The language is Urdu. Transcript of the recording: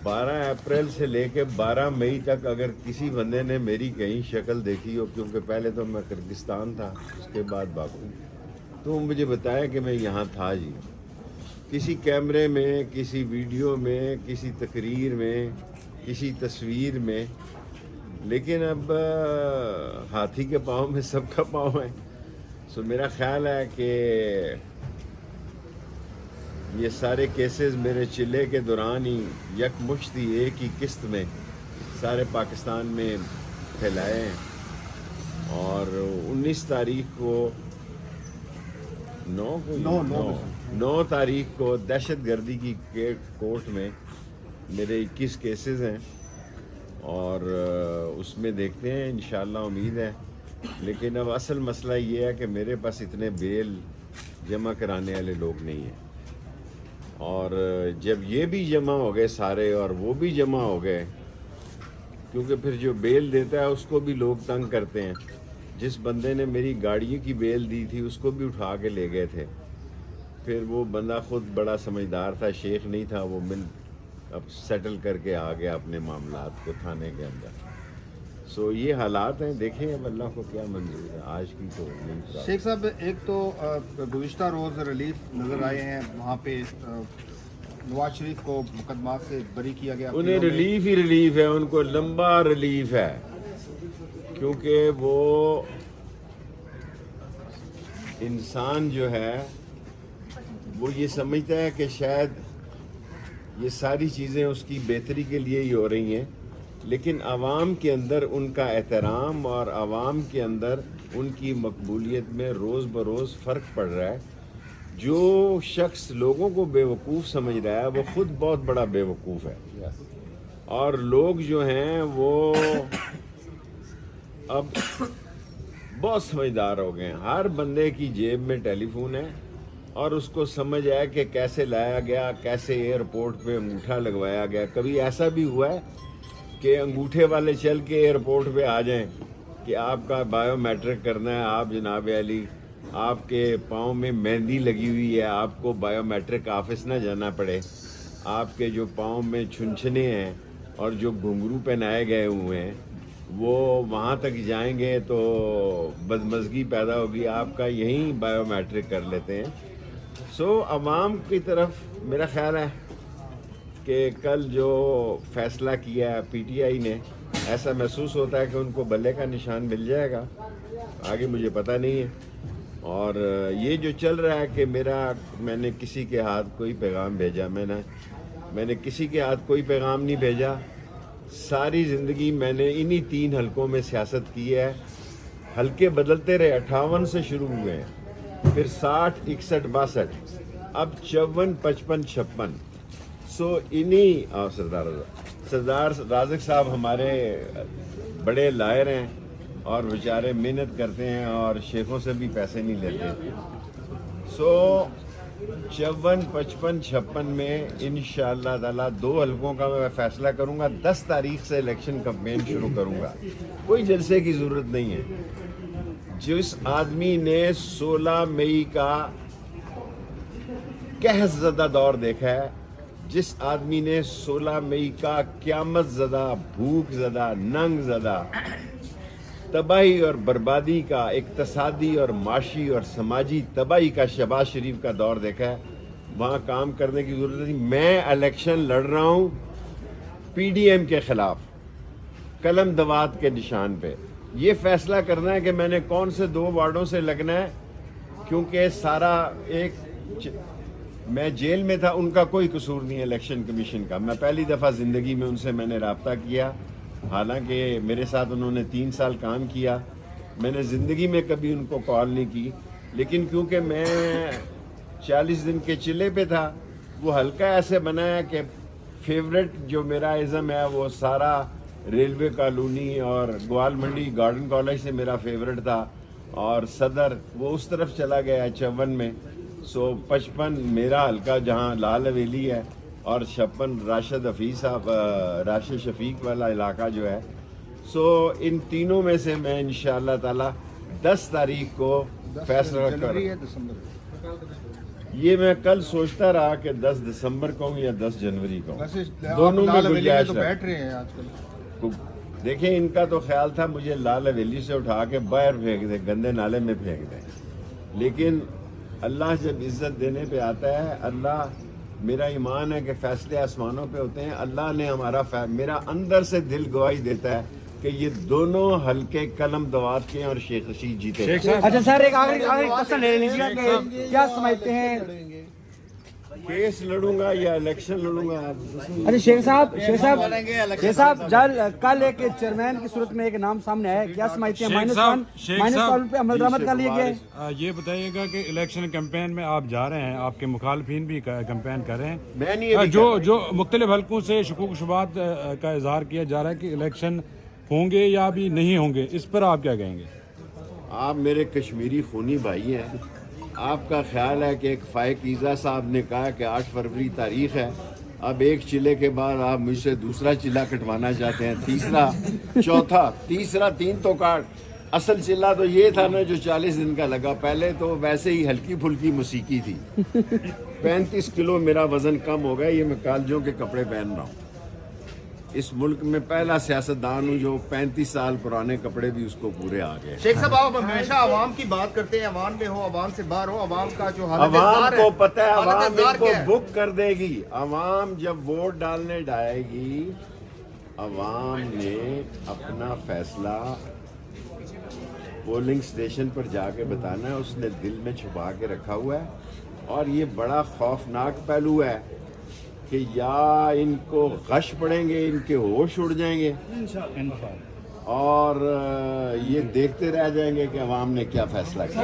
12 اپریل سے لے کے 12 مئی تک اگر کسی بندے نے میری کہیں شکل دیکھی ہو، کیونکہ پہلے تو میں کرغزستان تھا، اس کے بعد باکو، تو مجھے بتایا کہ میں یہاں تھا جی، کسی کیمرے میں، کسی ویڈیو میں، کسی تقریر میں، کسی تصویر میں. لیکن اب ہاتھی کے پاؤں میں سب کا پاؤں ہے. سو میرا خیال ہے کہ یہ سارے کیسز میرے چلے کے دوران ہی یکمشتی ایک ہی قسط میں سارے پاکستان میں پھیلائے ہیں. اور 19 تاریخ کو 9 تاریخ کو دہشت گردی کی کورٹ میں میرے 21 کیسز ہیں، اور اس میں دیکھتے ہیں انشاءاللہ، امید ہے. لیکن اب اصل مسئلہ یہ ہے کہ میرے پاس اتنے بیل جمع کرانے والے لوگ نہیں ہیں، اور جب یہ بھی جمع ہو گئے سارے اور وہ بھی جمع ہو گئے، کیونکہ پھر جو بیل دیتا ہے اس کو بھی لوگ تنگ کرتے ہیں. جس بندے نے میری گاڑی کی بیل دی تھی اس کو بھی اٹھا کے لے گئے تھے. پھر وہ بندہ خود بڑا سمجھدار تھا، شیخ نہیں تھا، وہ اب سیٹل کر کے آ گیا اپنے معاملات کو تھانے کے اندر. سو یہ حالات ہیں، دیکھیں اب اللہ کو کیا منظور ہے. آج کی تو نہیں. شیخ صاحب، ایک تو گزشتہ روز ریلیف نظر آئے ہیں، وہاں پہ نواز شریف کو مقدمات سے بری کیا گیا. انہیں ریلیف ہی ریلیف ہے، ان کو لمبا ریلیف ہے، کیونکہ وہ انسان جو ہے وہ یہ سمجھتا ہے کہ شاید یہ ساری چیزیں اس کی بہتری کے لیے ہی ہو رہی ہیں، لیکن عوام کے اندر ان کا احترام اور عوام کے اندر ان کی مقبولیت میں روز بروز فرق پڑ رہا ہے. جو شخص لوگوں کو بے وقوف سمجھ رہا ہے وہ خود بہت بڑا بے وقوف ہے. اور لوگ جو ہیں وہ اب بہت سمجھدار ہو گئے ہیں. ہر بندے کی جیب میں ٹیلی فون ہے، اور اس کو سمجھ آیا کہ کیسے لایا گیا، کیسے ایئرپورٹ پہ انگوٹھا لگوایا گیا. کبھی ایسا بھی ہوا ہے کہ انگوٹھے والے چل کے ایئرپورٹ پہ آ جائیں کہ آپ کا بایو میٹرک کرنا ہے، آپ جناب علی آپ کے پاؤں میں مہندی لگی ہوئی ہے، آپ کو بایو میٹرک آفس نہ جانا پڑے. آپ کے جو پاؤں میں چھنچھنے ہیں اور جو گھنگرو پہنائے گئے ہوئے ہیں وہ وہاں تک جائیں گے تو بدمزگی پیدا ہوگی. آپ کا یہیں بایو میٹرک کر لیتے ہیں. سو عوام کی طرف میرا خیال ہے کہ کل جو فیصلہ کیا ہے پی ٹی آئی نے، ایسا محسوس ہوتا ہے کہ ان کو بلے کا نشان مل جائے گا. آگے مجھے پتہ نہیں ہے. اور یہ جو چل رہا ہے کہ میں نے کسی کے ہاتھ کوئی پیغام بھیجا، میں نے کسی کے ہاتھ کوئی پیغام نہیں بھیجا. ساری زندگی میں نے انہی 3 حلقوں میں سیاست کی ہے. حلقے بدلتے رہے، 58 سے شروع ہوئے ہیں، پھر 60، 61، 62، اب 54، 55، 56. سو انہی سردار رازق صاحب ہمارے بڑے لائر ہیں اور بیچارے محنت کرتے ہیں اور شیخوں سے بھی پیسے نہیں لیتے. سو 54، 55، 56 میں انشاءاللہ تعالیٰ 2 حلقوں کا میں فیصلہ کروں گا. 10 تاریخ سے الیکشن کمپین شروع کروں گا. کوئی جلسے کی ضرورت نہیں ہے. جس آدمی نے 16 مئی کا قحط زدہ دور دیکھا ہے، جس آدمی نے 16 مئی کا قیامت زدہ، بھوک زدہ، ننگ زدہ، تباہی اور بربادی کا، اقتصادی اور معاشی اور سماجی تباہی کا شہباز شریف کا دور دیکھا ہے، وہاں کام کرنے کی ضرورت نہیں. میں الیکشن لڑ رہا ہوں پی ڈی ایم کے خلاف، قلم دوات کے نشان پہ. یہ فیصلہ کرنا ہے کہ میں نے کون سے 2 وارڈوں سے لگنا ہے، کیونکہ سارا میں جیل میں تھا، ان کا کوئی قصور نہیں ہے الیکشن کمیشن کا. میں پہلی دفعہ زندگی میں ان سے میں نے رابطہ کیا، حالانکہ میرے ساتھ انہوں نے 3 سال کام کیا. میں نے زندگی میں کبھی ان کو کال نہیں کی، لیکن کیونکہ میں 40 دن کے چلے پہ تھا، وہ حلقہ ایسے بنا ہے کہ فیورٹ جو میرا ازم ہے وہ سارا ریلوے کالونی اور گوال منڈی گارڈن کالج سے میرا فیورٹ تھا، اور صدر وہ اس طرف چلا گیا 54 میں. سو 55 میرا حلقہ جہاں لال حویلی ہے، اور 56 راشد حفیظ صاحب، راشد شفیق والا علاقہ جو ہے. سو ان تینوں میں سے میں انشاءاللہ تعالی 10 تاریخ کو فیصلہ کروں. یہ میں کل سوچتا رہا کہ 10 دسمبر کو ہوں یا 10 جنوری کو ہوں۔ ویسے دونوں میں لال حویلی میں گنجائش تو ہے۔ بیٹھ رہے ہیں آج کل۔ دیکھیں ان کا تو خیال تھا مجھے لال حویلی سے اٹھا کے باہر پھینک دیں، گندے نالے میں پھینک دیں، لیکن اللہ جب عزت دینے پہ آتا ہے، اللہ، میرا ایمان ہے کہ فیصلے آسمانوں پہ ہوتے ہیں، اللہ نے میرا اندر سے دل گواہی دیتا ہے کہ یہ دونوں ہلکے قلم دوات کے ہیں اور شیخ رشید جیتے ہیں۔ اچھا سر، ایک آخری کوشچن لے لیجیے کہ کیا سمجھتے ہیں؟ کیس لڑوں گا یا الیکشن لڑوں گا؟ اچھا شیخ صاحب کل ایک چیئرمین کی صورت میں ایک نام سامنے آیا، کیا سمجھتے ہیں؟ -1 پہ عمل درآمد کر لیا گیا ہے۔ یہ بتائیے گا کہ الیکشن کیمپین میں آپ جا رہے ہیں، آپ کے مخالفین بھی کیمپین کر رہے میں نہیں ہیں، ابھی جو مختلف حلقوں سے شکوک و شبہات کا اظہار کیا جا رہا ہے کہ الیکشن ہوں گے یا بھی نہیں ہوں گے، اس پر آپ کیا کہیں گے؟ آپ میرے کشمیری خونی بھائی ہیں، آپ کا خیال ہے کہ ایک فائق عیسیٰ صاحب نے کہا کہ 8 فروری تاریخ ہے، اب ایک چلے کے بعد آپ مجھ سے دوسرا چلہ کٹوانا چاہتے ہیں، تیسرا، چوتھا، تیسرا، 3 تو کاٹ۔ اصل چلہ تو یہ تھا نا جو 40 دن کا لگا، پہلے تو ویسے ہی ہلکی پھلکی موسیقی تھی۔ 35 کلو میرا وزن کم ہو گیا، یہ میں کالجوں کے کپڑے پہن رہا ہوں۔ اس ملک میں پہلا سیاستدان ہوں جو 35 سال پرانے کپڑے بھی اس کو پورے آ گئے۔ شیخ صاحب آپ ہمیشہ عوام کی بات کرتے ہیں، عوام میں ہو، عوام سے باہر ہو، عوام کا جو حالت عوام کو پتہ ہے، عوام ان کو بک کر دے گی۔ عوام جب ووٹ ڈالنے جائے گی، عوام نے اپنا فیصلہ پولنگ سٹیشن پر جا کے بتانا ہے، اس نے دل میں چھپا کے رکھا ہوا ہے، اور یہ بڑا خوفناک پہلو ہے کہ یا ان کو غش پڑیں گے، ان کے ہوش اڑ جائیں گے اور یہ دیکھتے رہ جائیں گے کہ عوام نے کیا فیصلہ کیا۔